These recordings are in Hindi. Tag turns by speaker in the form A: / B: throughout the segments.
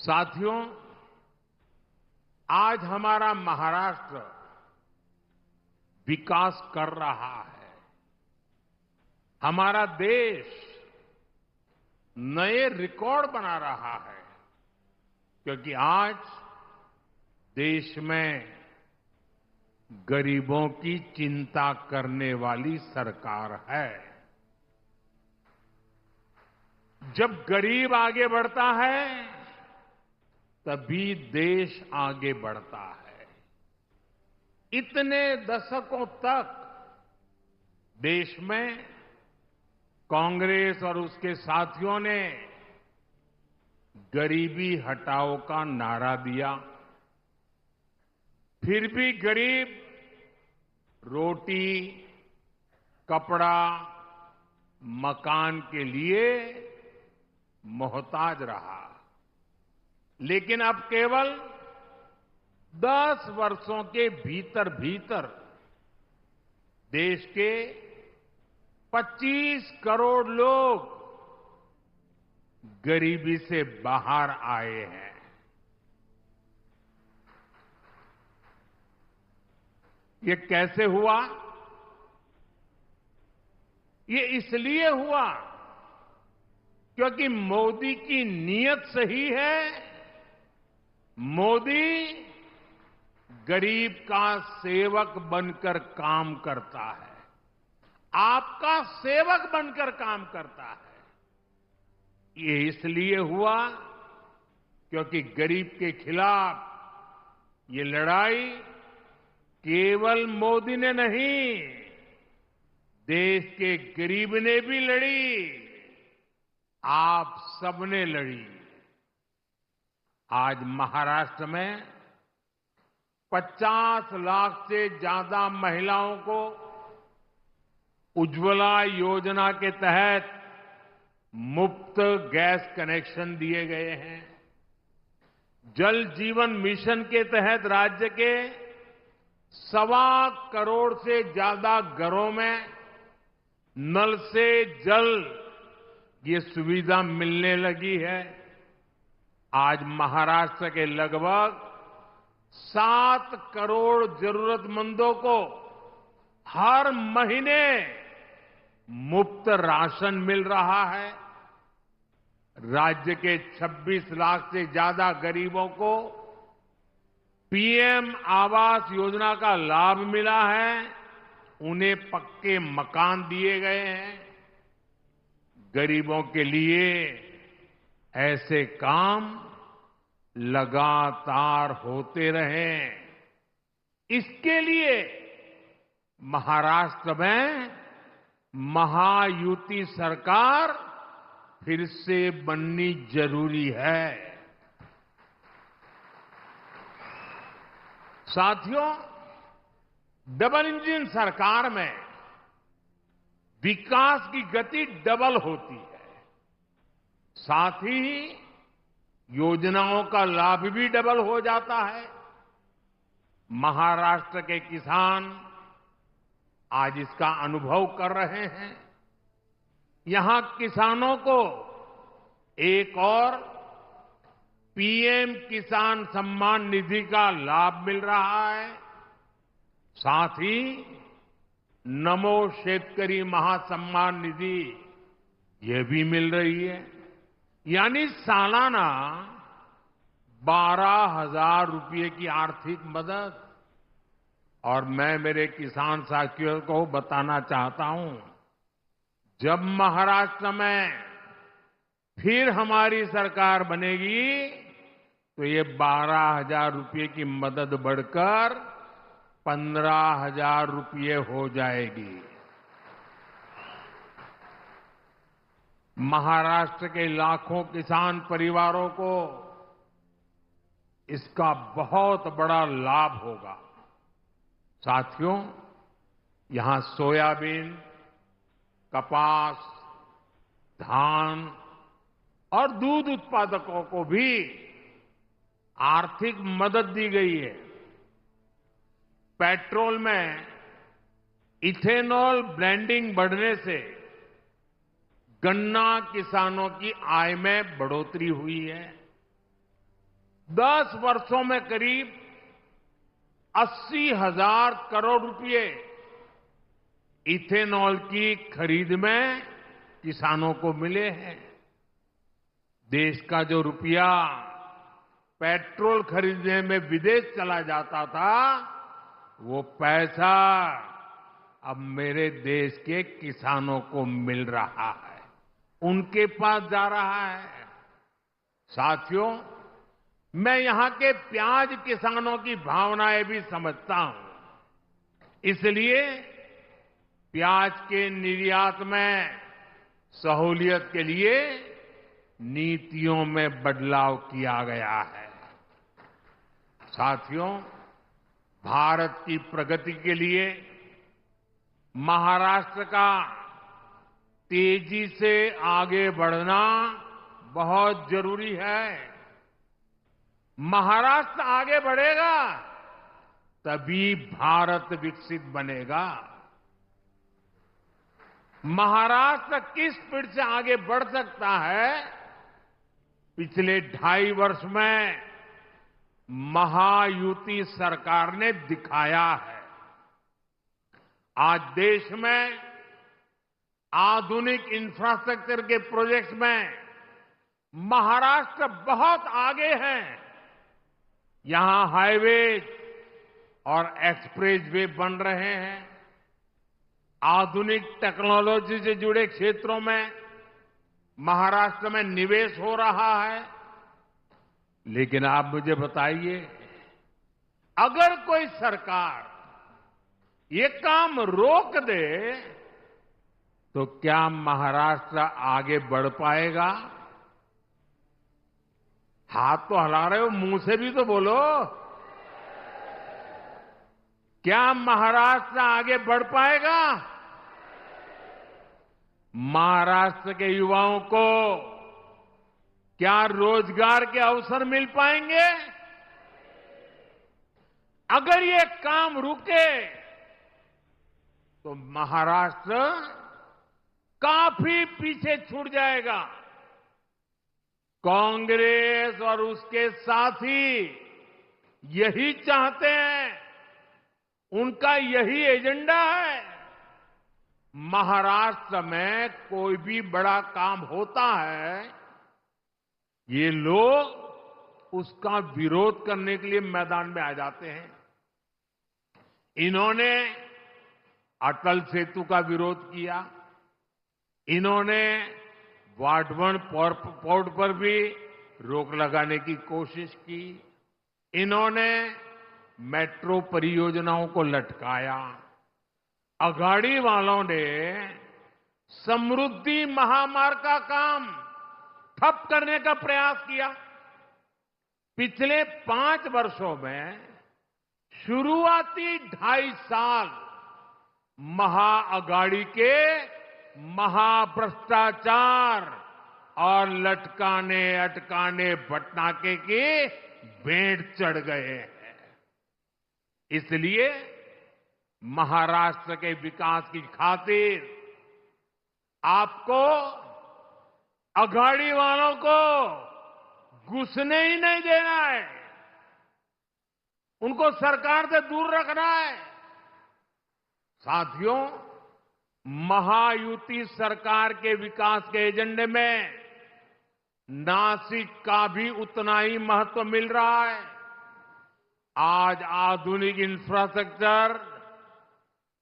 A: साथियों, आज हमारा महाराष्ट्र विकास कर रहा है। हमारा देश नए रिकॉर्ड बना रहा है, क्योंकि आज देश में गरीबों की चिंता करने वाली सरकार है। जब गरीब आगे बढ़ता है, तभी देश आगे बढ़ता है। इतने दशकों तक देश में कांग्रेस और उसके साथियों ने गरीबी हटाओ का नारा दिया, फिर भी गरीब रोटी, कपड़ा, मकान के लिए मोहताज रहा। लेकिन अब केवल 10 वर्षों के भीतर भीतर देश के 25 करोड़ लोग गरीबी से बाहर आए हैं। ये कैसे हुआ? ये इसलिए हुआ क्योंकि मोदी की नीयत सही है। मोदी गरीब का सेवक बनकर काम करता है, आपका सेवक बनकर काम करता है। ये इसलिए हुआ क्योंकि गरीब के खिलाफ ये लड़ाई केवल मोदी ने नहीं, देश के गरीब ने भी लड़ी, आप सबने लड़ी। आज महाराष्ट्र में 50 लाख से ज्यादा महिलाओं को उज्ज्वला योजना के तहत मुफ्त गैस कनेक्शन दिए गए हैं। जल जीवन मिशन के तहत राज्य के 1.25 करोड़ से ज्यादा घरों में नल से जल ये सुविधा मिलने लगी है। आज महाराष्ट्र के लगभग 7 करोड़ जरूरतमंदों को हर महीने मुफ्त राशन मिल रहा है। राज्य के 26 लाख से ज्यादा गरीबों को पीएम आवास योजना का लाभ मिला है, उन्हें पक्के मकान दिए गए हैं। गरीबों के लिए ऐसे काम लगातार होते रहें, इसके लिए महाराष्ट्र में महायुति सरकार फिर से बननी जरूरी है। साथियों, डबल इंजन सरकार में विकास की गति डबल होती है, साथ ही योजनाओं का लाभ भी डबल हो जाता है। महाराष्ट्र के किसान आज इसका अनुभव कर रहे हैं। यहां किसानों को एक और पीएम किसान सम्मान निधि का लाभ मिल रहा है, साथ ही नमो शेतकरी महासम्मान निधि ये भी मिल रही है। यानी सालाना 12,000 रुपये की आर्थिक मदद। और मैं मेरे किसान साथियों को बताना चाहता हूं, जब महाराष्ट्र में फिर हमारी सरकार बनेगी तो ये 12,000 रुपये की मदद बढ़कर 15,000 रुपये हो जाएगी। महाराष्ट्र के लाखों किसान परिवारों को इसका बहुत बड़ा लाभ होगा। साथियों, यहां सोयाबीन, कपास, धान और दूध उत्पादकों को भी आर्थिक मदद दी गई है। पेट्रोल में इथेनॉल ब्लेंडिंग बढ़ने से गन्ना किसानों की आय में बढ़ोतरी हुई है। 10 वर्षों में करीब 80,000 करोड़ रुपए इथेनॉल की खरीद में किसानों को मिले हैं। देश का जो रुपया पेट्रोल खरीदने में विदेश चला जाता था, वो पैसा अब मेरे देश के किसानों को मिल रहा है, उनके पास जा रहा है। साथियों, मैं यहां के प्याज किसानों की भावनाएं भी समझता हूं। इसलिए प्याज के निर्यात में सहूलियत के लिए नीतियों में बदलाव किया गया है। साथियों, भारत की प्रगति के लिए महाराष्ट्र का तेजी से आगे बढ़ना बहुत जरूरी है। महाराष्ट्र आगे बढ़ेगा तभी भारत विकसित बनेगा। महाराष्ट्र किस स्पीड से आगे बढ़ सकता है, पिछले 2.5 वर्ष में महायुति सरकार ने दिखाया है। आज देश में आधुनिक इंफ्रास्ट्रक्चर के प्रोजेक्ट्स में महाराष्ट्र बहुत आगे है। यहां हाईवे और एक्सप्रेस वे बन रहे हैं। आधुनिक टेक्नोलॉजी से जुड़े क्षेत्रों में महाराष्ट्र में निवेश हो रहा है। लेकिन आप मुझे बताइए, अगर कोई सरकार ये काम रोक दे तो क्या महाराष्ट्र आगे बढ़ पाएगा? हाथ तो हिला रहे हो, मुंह से भी तो बोलो। क्या महाराष्ट्र आगे बढ़ पाएगा? महाराष्ट्र के युवाओं को क्या रोजगार के अवसर मिल पाएंगे? अगर ये काम रुके तो महाराष्ट्र काफी पीछे छूट जाएगा। कांग्रेस और उसके साथी यही चाहते हैं, उनका यही एजेंडा है। महाराष्ट्र में कोई भी बड़ा काम होता है, ये लोग उसका विरोध करने के लिए मैदान में आ जाते हैं। इन्होंने अटल सेतु का विरोध किया, इन्होंने वाटवन पोर्ट पर भी रोक लगाने की कोशिश की, इन्होंने मेट्रो परियोजनाओं को लटकाया। अघाड़ी वालों ने समृद्धि महामार्ग का काम ठप करने का प्रयास किया। पिछले 5 वर्षों में शुरुआती 2.5 साल महाअघाड़ी के महाभ्रष्टाचार और लटकाने अटकाने भटनाके के भेंट चढ़ गए हैं। इसलिए महाराष्ट्र के विकास की खातिर आपको अघाड़ी वालों को घुसने ही नहीं देना है, उनको सरकार से दूर रखना है। साथियों, महायुति सरकार के विकास के एजेंडे में नासिक का भी उतना ही महत्व मिल रहा है। आज आधुनिक इंफ्रास्ट्रक्चर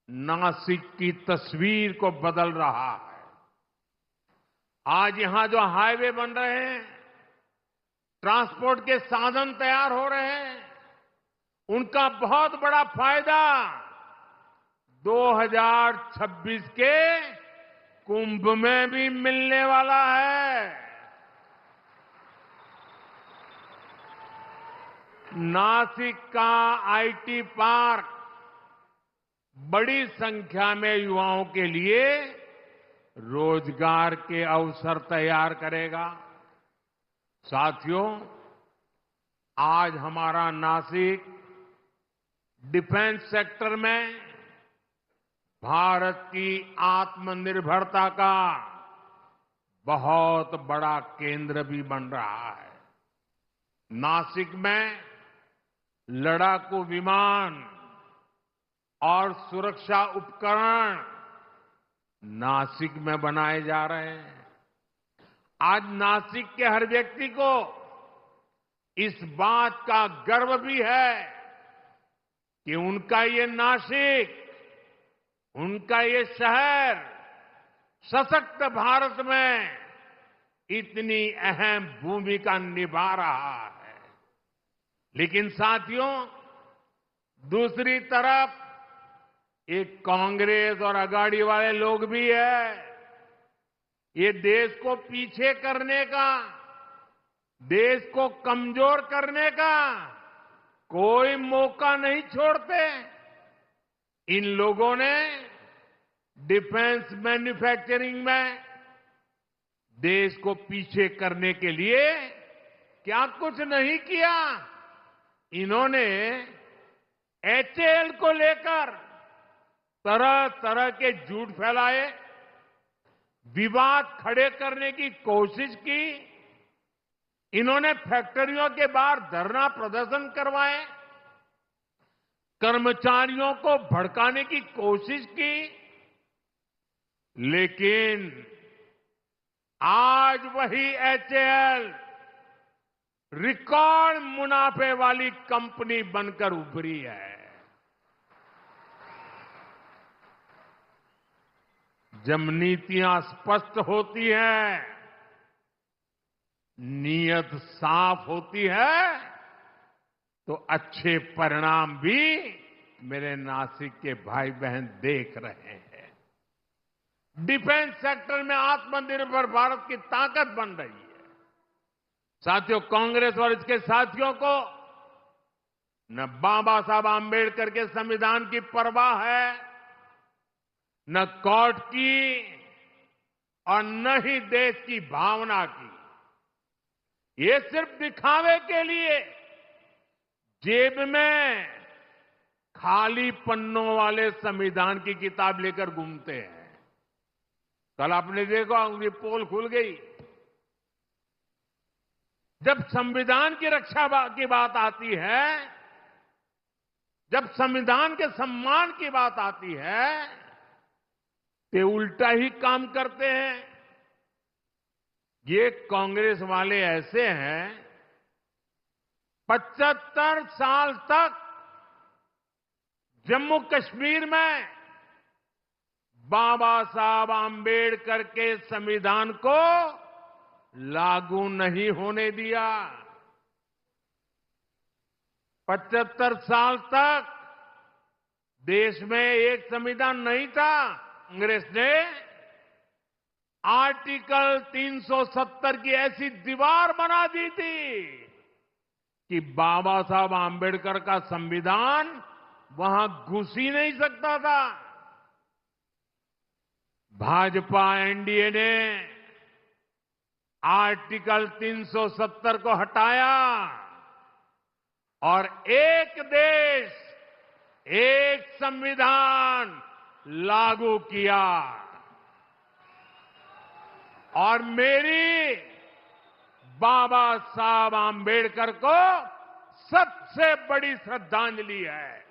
A: नासिक की तस्वीर को बदल रहा है। आज यहां जो हाईवे बन रहे हैं, ट्रांसपोर्ट के साधन तैयार हो रहे हैं, उनका बहुत बड़ा फायदा 2026 के कुंभ में भी मिलने वाला है। नासिक का आईटी पार्क बड़ी संख्या में युवाओं के लिए रोजगार के अवसर तैयार करेगा। साथियों, आज हमारा नासिक डिफेंस सेक्टर में भारत की आत्मनिर्भरता का बहुत बड़ा केंद्र भी बन रहा है। नासिक में लड़ाकू विमान और सुरक्षा उपकरण नासिक में बनाए जा रहे हैं। आज नासिक के हर व्यक्ति को इस बात का गर्व भी है कि उनका ये नासिक, उनका ये शहर सशक्त भारत में इतनी अहम भूमिका निभा रहा है। लेकिन साथियों, दूसरी तरफ एक कांग्रेस और अगाड़ी वाले लोग भी है। ये देश को पीछे करने का, देश को कमजोर करने का कोई मौका नहीं छोड़ते। इन लोगों ने डिफेंस मैन्युफैक्चरिंग में देश को पीछे करने के लिए क्या कुछ नहीं किया। इन्होंने एचएएल को लेकर तरह तरह के झूठ फैलाए, विवाद खड़े करने की कोशिश की। इन्होंने फैक्ट्रियों के बाहर धरना प्रदर्शन करवाए, कर्मचारियों को भड़काने की कोशिश की। लेकिन आज वही एचएएल रिकॉर्ड मुनाफे वाली कंपनी बनकर उभरी है। जब नीतियां स्पष्ट होती हैं, नीयत साफ होती है, तो अच्छे परिणाम भी मेरे नासिक के भाई बहन देख रहे हैं। डिफेंस सेक्टर में आत्मनिर्भर भारत की ताकत बन रही है। साथियों, कांग्रेस और इसके साथियों को न बाबा साहब आंबेडकर के संविधान की परवाह है, न कोर्ट की और न ही देश की भावना की। ये सिर्फ दिखावे के लिए जेब में खाली पन्नों वाले संविधान की किताब लेकर घूमते हैं। कल आपने देखा, उनकी पोल खुल गई। जब संविधान की रक्षा की बात आती है, जब संविधान के सम्मान की बात आती है, ते उल्टा ही काम करते हैं। ये कांग्रेस वाले ऐसे हैं, 75 साल तक जम्मू कश्मीर में बाबा साहब आंबेडकर के संविधान को लागू नहीं होने दिया। 75 साल तक देश में एक संविधान नहीं था। कांग्रेस ने आर्टिकल 370 की ऐसी दीवार बना दी थी कि बाबा साहब आंबेडकर का संविधान वहां घुस ही नहीं सकता था। भाजपा एनडीए ने आर्टिकल 370 को हटाया और एक देश, एक संविधान लागू किया। और मेरी बाबा साहब आंबेडकर को सबसे बड़ी श्रद्धांजलि है।